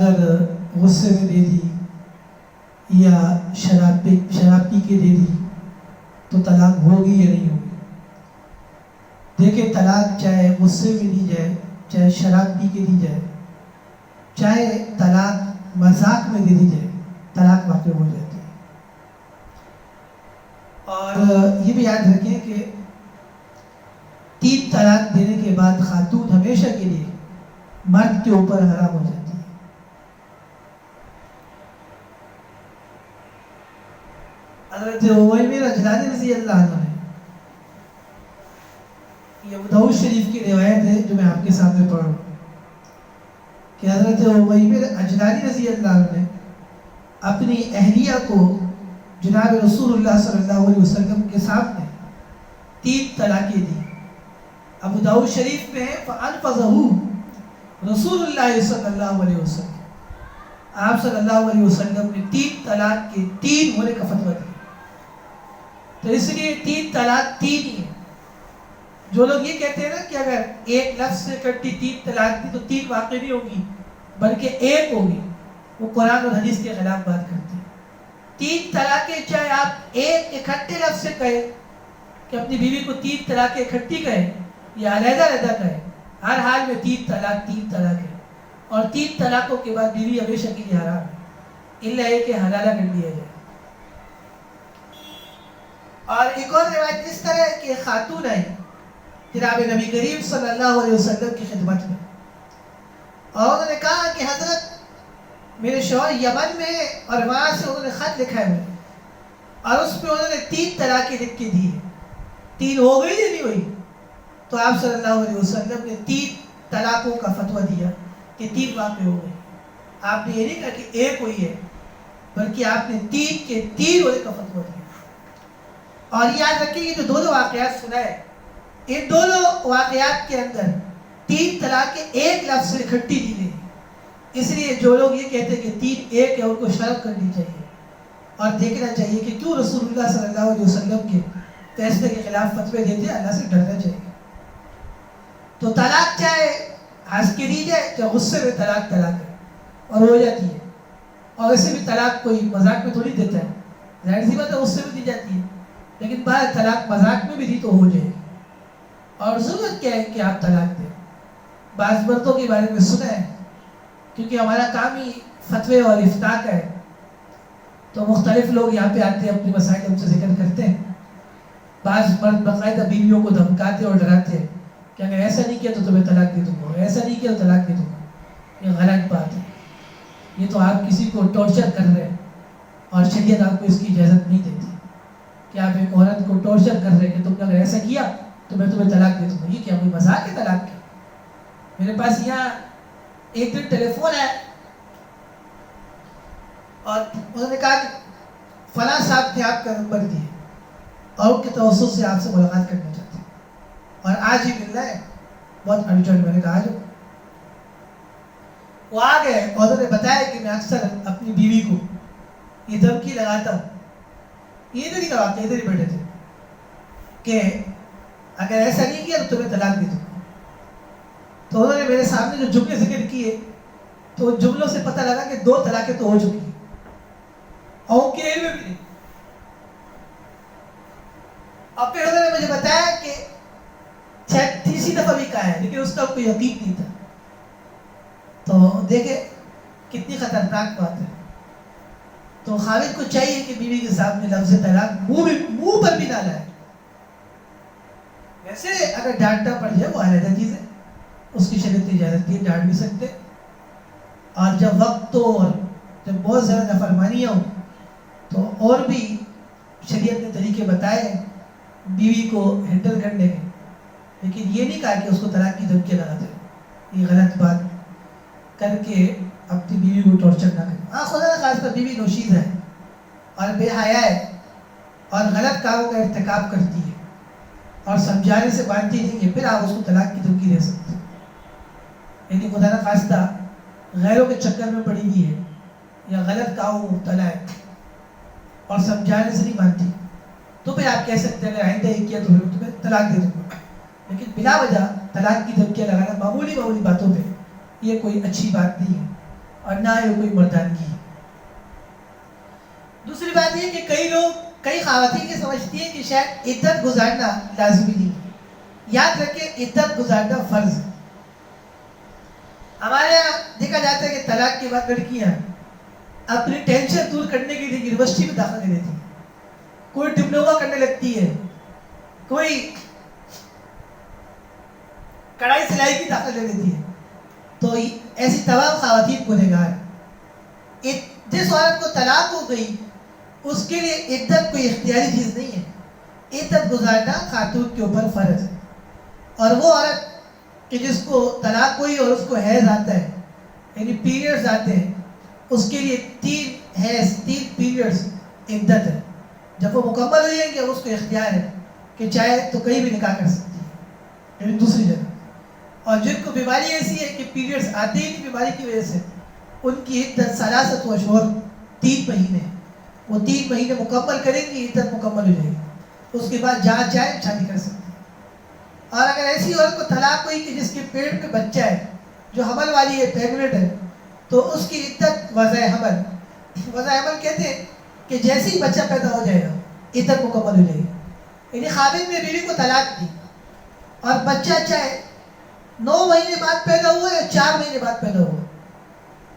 اگر غصے میں دے دی یا شراب پی کے دے دی تو طلاق ہوگی یا نہیں ہوگی؟ دیکھیں طلاق چاہے غصے میں دی جائے، چاہے شراب پی کے دی جائے، چاہے طلاق مذاق میں دے دی جائے، طلاق واقع ہو جاتی ہے۔ اور یہ بھی یاد رکھیں کہ 3 طلاق دینے کے بعد خاتون ہمیشہ کے لیے مرد کے اوپر حرام ہو جاتی ہے۔ حضرت عویمر اجلانی رضی اللہ عنہ نے، یہ ابو داؤد شریف کی روایت ہے جو میں آپ کے سامنے پڑھ رہا ہوں، کہ حضرت عویمر اجلانی رضی اللہ عنہ نے اپنی اہلیہ کو جناب رسول اللہ صلی اللہ علیہ وسلم کے سامنے 3 طلاقیں دی۔ ابو داؤد شریف میں فَأَنْفَذَهُ رسول اللہ صلی اللہ علیہ وسلم، آپ صلی اللہ علیہ وسلم نے 3 طلاق کے 3 ہونے کا فتویٰ دیا۔ تو اس لیے 3 طلاق 3 ہی ہے۔ جو لوگ یہ کہتے ہیں نا کہ اگر ایک لفظ سے اکٹھی 3 طلاق دی تو 3 واقع نہیں ہوگی بلکہ 1 ہوگی، وہ قرآن اور حدیث کے خلاف بات کرتے ہیں۔ 3 طلاقیں چاہے آپ ایک اکٹھے لفظ سے کہیں کہ اپنی بیوی کو 3 طلاقیں اکٹھی کہیں یا علیحدہ علیحدہ کہیں، ہر حال میں 3 طلاق ہے، اور 3 طلاقوں کے بعد بیوی ہمیشہ کے لیے حرام ہے، الا یہ کہ حلالہ کر لیا جائے۔ اور ایک اور روایت اس طرح ہے کہ خاتون آئی جناب نبی کریم صلی اللہ علیہ وسلم کی خدمت میں، اور انہوں نے کہا کہ حضرت میرے شوہر یمن میں ہیں اور وہاں سے انہوں نے خط لکھا ہے مجھے، اور اس میں انہوں نے 3 طلاقیں لکھ کے دی ہیں، 3 ہو گئی یا نہیں ہوئی؟ تو آپ صلی اللہ علیہ وسلم نے 3 طلاقوں کا فتویٰ دیا کہ 3 واقع ہو گئے۔ آپ نے یہ نہیں کہا کہ 1 ہوئی ہے، بلکہ آپ نے 3 کے 3 ہونے کا فتویٰ دیا۔ اور یاد رکھیں یہ جو دونوں واقعات سنائے، ان دونوں واقعات کے اندر 3 طلاقیں ایک لفظ سے اکٹھی دی گئی۔ اس لیے جو لوگ یہ کہتے ہیں کہ 3 1 ہے، ان کو شرم کرنی چاہیے اور دیکھنا چاہیے کہ کیوں رسول اللہ صلی اللہ علیہ وسلم کے فیصلے کے خلاف فتوے دیتے ہیں۔ اللہ سے ڈرنا چاہیے۔ تو طلاق چاہے ہنس کے دی جائے چاہے غصے میں، طلاق ہے اور ہو جاتی ہے۔ اور ویسے بھی طلاق کوئی مذاق میں تھوڑی دیتا ہے، ظاہر سی بات ہے غصے میں دی جاتی ہے، لیکن بعض طلاق مذاق میں بھی دی تو ہو جائے۔ اور ضرورت کیا ہے کہ آپ طلاق دیں؟ بعض مردوں کے بارے میں سنا ہے، کیونکہ ہمارا کام ہی فتوے اور افتاء کا ہے، تو مختلف لوگ یہاں پہ آتے ہیں، اپنی مسائل ہم سے ذکر کرتے ہیں۔ بعض مرد باقاعدہ بیویوں کو دھمکاتے اور ڈراتے ہیں کہ اگر ایسا نہیں کیا تو تمہیں طلاق دے دوں گا، ایسا نہیں کیا تو طلاق دے دوں گا۔ یہ غلط بات ہے، یہ تو آپ کسی کو ٹارچر کر رہے ہیں، اور شریعت آپ کو اس کی اجازت نہیں دیتی کہ آپ ایک عورت کو ٹارچر کر رہے ہیں کہ تم نے اگر ایسا کیا تو میں تمہیں طلاق دے دوں گا۔ یہ کیا کوئی مذاق ہے طلاق کا؟ میرے پاس یہاں ایک دن ٹیلی فون آیا اور انہوں نے کہا کہ فلاں صاحب نے آپ کا نمبر دیا اور ان کے توسط سے آپ سے ملاقات کرنا چاہتے ہیں اور آج ہی ملنا ہے، بہت ارجنٹ۔ میں نے کہا آ جاؤ۔ وہ آ گئے اور انہوں نے بتایا کہ میں اکثر اپنی بیوی کو یہ دھمکی لگاتا ہوں، یہ ادھر ہی لگاتے ادھر ہی بیٹھے تھے، کہ اگر ایسا نہیں کیا تو تمہیں طلاق دے دوں گا۔ تو انہوں نے میرے سامنے جو جملے ذکر کیے تو ان جملوں سے پتہ لگا کہ 2 طلاقیں تو ہو چکی ہیں، اور ان کے علم میں بھی نہیں۔ اور پھر انہوں نے مجھے بتایا کہ شاید 3ری دفعہ بھی کہا ہے، لیکن اس کا کوئی یقین نہیں تھا۔ تو دیکھیں کتنی خطرناک بات ہے۔ تو خاوند کو چاہیے کہ بیوی کے سامنے لفظ طلاق منہ پر بھی نہ لائے۔ ویسے اگر ڈانٹنا پڑ جائے وہ علیحدہ چیز ہے، اس کی شریعت اجازت دی، ڈانٹ بھی سکتے، اور جب وقت ہو اور جب بہت زیادہ نافرمانیاں ہوں تو اور بھی شریعت نے طریقے بتائے بیوی کو ہینڈل کرنے کے، لیکن یہ نہیں کہا کہ اس کو طلاق کی دھمکی لگا دے۔ یہ غلط بات کر کے اپنی بیوی کو ٹارچر نہ کریں۔ ہاں خدا نہ خاصہ بیوی نوشیز ہے اور بے حیا ہے اور غلط کاموں کا ارتکاب کرتی ہے اور سمجھانے سے بانتی نہیں ہے، پھر آپ اس کو طلاق کی دھمکی دے سکتے ہیں۔ یعنی خدا نہ خواستہ غیروں کے چکر میں پڑی ہوئی ہے یا غلط کاموں میں مبتلا ہے اور سمجھانے سے نہیں مانتی، تو پھر آپ کہہ سکتے ہیں اگر آئندہ یہ کیا تو پھر تمہیں طلاق دے دوں گا۔ لیکن بلا وجہ طلاق کی دھمکیاں لگانا معمولی باتوں پہ یہ کوئی اچھی بات نہیں ہے۔ اور نہ ہی کوئی مردانگی. دوسری بات یہ کہ کئی خواتین یہ سمجھتی ہیں کہ شاید عدت گزارنا لازمی نہیں. یاد رکھیں عدت گزارنا فرض ہے. ہمارے یہاں دیکھا جاتا ہے کہ طلاق کے بعد لڑکیاں اپنی ٹینشن دور کرنے کے لیے یونیورسٹی میں داخلہ لے لیتی ہیں. کوئی ڈپلوما کرنے لگتی ہے, کوئی کڑھائی سلائی کی داخلہ لے لیتی ہے. تو ایسی تمام خواتین گنہگار. جس عورت کو طلاق ہو گئی اس کے لیے عدت کوئی اختیاری چیز نہیں ہے. عدت گزارنا خاتون کے اوپر فرض ہے. اور وہ عورت کہ جس کو طلاق ہوئی اور اس کو حیض آتا ہے, یعنی پیریڈز آتے ہیں, اس کے لیے 3 پیریڈز عدت ہے. جب وہ مکمل ہو جائیں گے اس کو اختیار ہے کہ چاہے تو کہیں بھی نکاح کر سکتی ہے, یعنی دوسری جگہ. اور جن کو بیماری ایسی ہے کہ پیریڈز آتے ہی نہیں بیماری کی وجہ سے, ان کی عدت ثلاثۃ اشہر 3 مہینے. وہ 3 مہینے مکمل کریں گی, عدت مکمل ہو جائے گی. اس کے بعد جہاں چاہے شادی کر سکتے ہیں. اور اگر ایسی عورت کو طلاق ہوئی کہ جس کے پیٹ میں بچہ ہے, جو حمل والی ہے, پریگننٹ ہے, تو اس کی عدت وضع حمل. وضع حمل کہتے ہیں کہ جیسے ہی بچہ پیدا ہو جائے گا عدت مکمل ہو جائے گی. یعنی خاوند نے بیوی کو طلاق دی اور بچہ چاہے 9 مہینے بعد پیدا ہوا یا 4 مہینے بعد پیدا ہوا,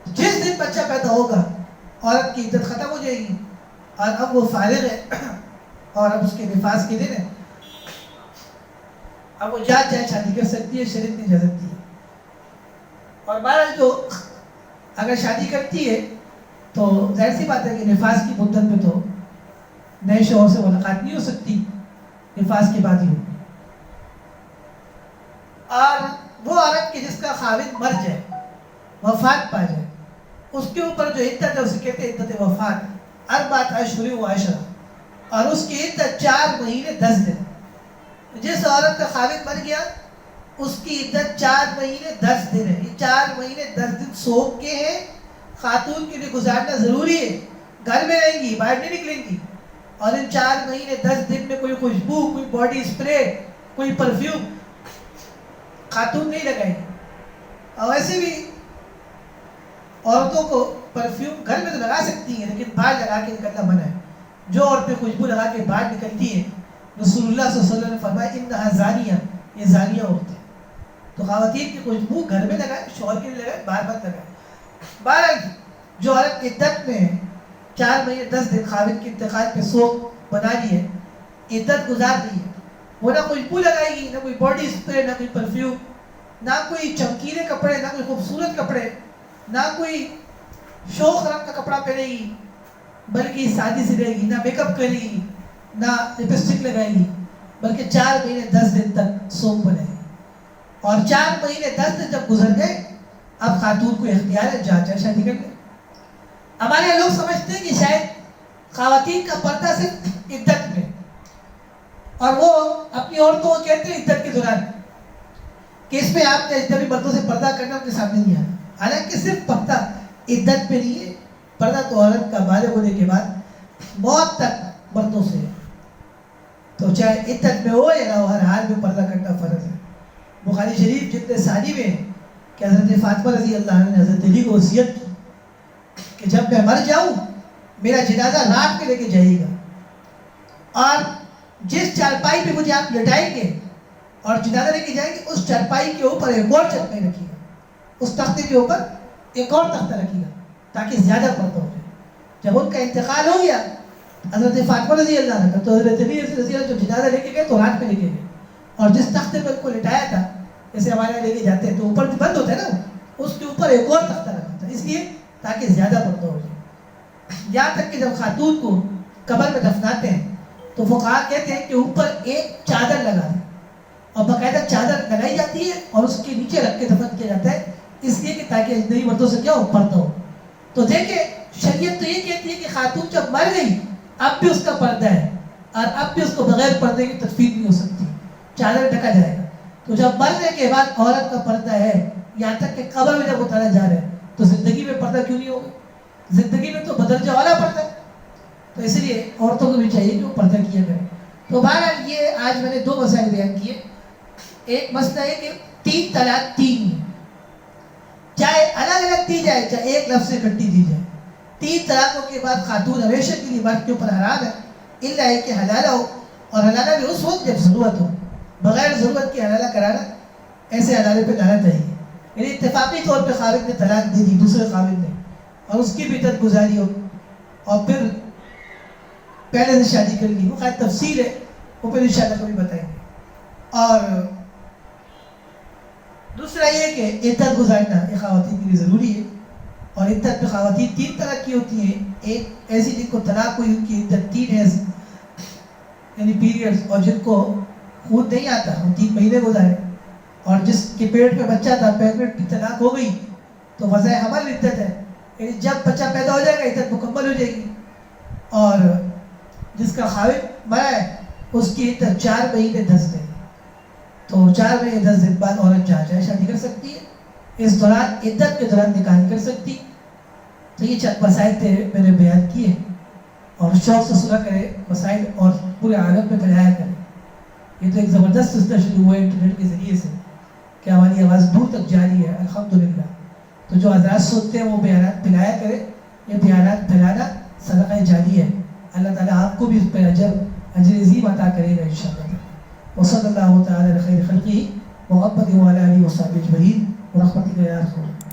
جس دن بچہ پیدا ہوگا عورت کی عدت ختم ہو جائے گی. اور اب وہ فارغ ہے اور اب اس کے نفاس کے دن ہے, اب وہ جہاں چاہے شادی کر سکتی ہے, شریعت نے اجازت دی ہے. اور بہرحال جو اگر شادی کرتی ہے تو ظاہر سی بات ہے کہ نفاس کی مدت میں تو نئے شوہر سے ملاقات نہیں ہو سکتی, نفاس کے بعد ہی ہوگی. اور وہ عورت کہ جس کا خاوند مر جائے, وفات پا جائے, اس کے اوپر جو عدت ہے اسے کہتے ہیں عدت وفات. 4 اشہر و عشرہ, اور اس کی عدت 4 مہینے 10 دن. جس عورت کا خاوند مر گیا اس کی عدت 4 مہینے 10 دن ہے. یہ 4 مہینے 10 دن سوگ کے ہیں, خاتون کے لیے گزارنا ضروری ہے. گھر میں رہیں گی, باہر نہیں نکلیں گی. اور ان 4 مہینے 10 دن میں کوئی خوشبو, کوئی باڈی اسپرے, کوئی پرفیوم خاتون نہیں لگائیں گی. اور ویسے بھی عورتوں کو پرفیوم گھر میں تو لگا سکتی ہیں لیکن باہر لگا کے نکلنا منع ہے. جو عورتیں خوشبو لگا کے باہر نکلتی ہیں, رسول اللہ صلی اللہ علیہ وسلم نے فرمایا انہا زانیہ, یہ زانیہ عورتیں. تو خواتین کی خوشبو گھر میں لگائے, شوہر کے لیے لگائے, باہر مت لگائے. بہرحال جو عورت عدت میں 4 مہینے 10 دن خاوند کے انتقال پہ سوگ بنا لی ہے, عدت گزار دی ہے, وہ نہ خوشبو لگائے گی, نہ کوئی باڈی اسپرے, نہ کوئی پرفیوم, نہ کوئی چمکیلے کپڑے, نہ کوئی خوبصورت کپڑے, نہ کوئی شوخ رنگ کا کپڑا پہنے گی, بلکہ سادی سی رہے گی, نہ میک اپ کرے گی, نہ لپسٹک لگائے گی, بلکہ 4 مہینے 10 دن تک سوگ بنے گی. اور 4 مہینے 10 دن جب گزر گئے اب خاتون کو اختیار ہے جہاں چاہے شادی کر لے. ہمارے یہاں لوگ سمجھتے ہیں کہ شاید خواتین کا پردہ صرف عدت میں, اور وہ اپنی عورتوں کو کہتے ہیں عدت کے دوران کہ اس میں آپ نے اجنبی مردوں سے پردہ کرنا ان کے سامنے نہیں آنا. حالانکہ صرف پردہ عدت پہ نہیں ہے, پردہ تو عورت کا بالغ ہونے کے بعد موت تک مردوں سے ہے. تو چاہے عدت میں ہو یا نہ ہو, ہر حال میں پردہ کرنا فرض ہے. بخاری شریف جلد ثانی میں کہ حضرت فاطمہ رضی اللہ عنہ نے حضرت علی کو وصیت کی کہ جب میں مر جاؤں میرا جنازہ رات میں لے کے جائے گا, اور جس چارپائی پہ مجھے آپ لٹائیں گے اور جنازہ لے کے جائیں گے اس چارپائی کے اوپر ایک اور چارپائی رکھیے گا, اس تختے کے اوپر ایک اور تختہ رکھیے گا تاکہ زیادہ پردہ ہو جائے. جب ان کا انتقال ہو گیا حضرت فاطمہ رضی اللہ عنہ کا, تو حضرت علی رضی اللہ جب جنازہ لے کے گئے تو رات میں لے کے گئے, اور جس تختے پہ ان کو لٹایا تھا, جیسے ہمارے لے کے جاتے ہیں تو اوپر بند ہوتا ہے نا, اس کے اوپر ایک اور تختہ رکھا تھا, اس لیے تاکہ زیادہ پردہ ہو جائے. یہاں تک کہ جب خاتون کو قبر میں دفناتے ہیں تو فقہاء کہتے ہیں کہ اوپر ایک چادر لگا دیں, اور باقاعدہ چادر لگائی جاتی ہے اور اس کے نیچے رکھ کے دفن کیا جاتا ہے, اس لیے کہ تاکہ اجنبی مردوں سے کیا ہو, پردہ ہو. تو دیکھیں شریعت تو یہ کہتی ہے کہ خاتون جب مر گئی اب بھی اس کا پردہ ہے, اور اب بھی اس کو بغیر پردے کی تدفین نہیں ہو سکتی, چادر ڈھکا جائے گا. تو جب مرنے کے بعد عورت کا پردہ ہے, یہاں تک کہ قبر میں جب اتارا جا رہا ہے, تو زندگی میں پردہ کیوں نہیں ہوگا؟ زندگی میں تو بدرجہ والا پردہ ہے. تو اس لیے عورتوں کو بھی چاہیے کہ وہ پردہ کیا کریں. تو بہرحال یہ آج میں نے 2 مسائل بیان کیے. ایک مسئلہ ہے کہ 3 طلاق 3 ہیں. کیا چاہے الگ الگ دی جائے چاہے ایک لفظ سے اکٹھی دی جائے. 3 طلاقوں کے بعد خاتون ہمیشہ کے لیے مرد کے اوپر حرام ہے الا ہے کہ حلالہ ہو, اور حلالہ بھی اس وقت جب ضرورت ہو. بغیر ضرورت کے حلالہ کرانا ایسے حلالے پہ لعنت ہے. یعنی اتفاقی طور پہ خاوند نے طلاق دے دی دوسرے خاوند نے اور اس کی بھی عدت گزاری ہو اور پھر پہلے سے شادی کر لی, وہ خیر تفصیل ہے, وہ پھر انشاءاللہ کبھی بتائیں گے. اور دوسرا یہ کہ عدت گزارنا یہ خواتین کے لیے ضروری ہے, اور عدت پہ خواتین 3 طرح کی ہوتی ہیں. ایک ایسی جن کو طلاق ہوئی ان کی عدت 3 ہے یعنی پیریڈز, اور جن کو خون نہیں آتا وہ 3 مہینے گزارے, اور جس کے پیٹ میں بچہ تھا پیغنٹ کی طلاق ہو گئی تو وضع حمل عدت ہے, یعنی جب بچہ پیدا ہو جائے گا عدت مکمل ہو جائے گی. اور جس کا خاوند مرا ہے اس کی عدت 4 مہینے 10 دن, تو 4 مہینے 10 دن بعد عورت جہاں چاہے شادی کر سکتی ہے. اس دوران عدت کے دوران نکاح نہیں کر سکتی. تو یہ چند مسائل تھے میں نے بیان کیے, اور شوق سے سنا کرے مسائل اور پورے عالم میں پھیلایا کرے. یہ تو ایک زبردست سلسلہ شروع ہوا ہے انٹرنیٹ کے ذریعے سے کہ ہماری آواز دور تک جاری ہے الحمدللہ. تو جو حضرات سنتے ہیں وہ بیانات پھیلایا کرے, یہ بیانات پھیلانا صدقہ جاری ہے. اللہ تعالیٰ آپ کو بھی اس پہ اجر عظیم عطا کرے گا انشاءاللہ. وصلی اللہ تعالی علی خیر خلقہ محمد وعلی آلہ وصحبہ اجمعین ورحمتہ اللہ.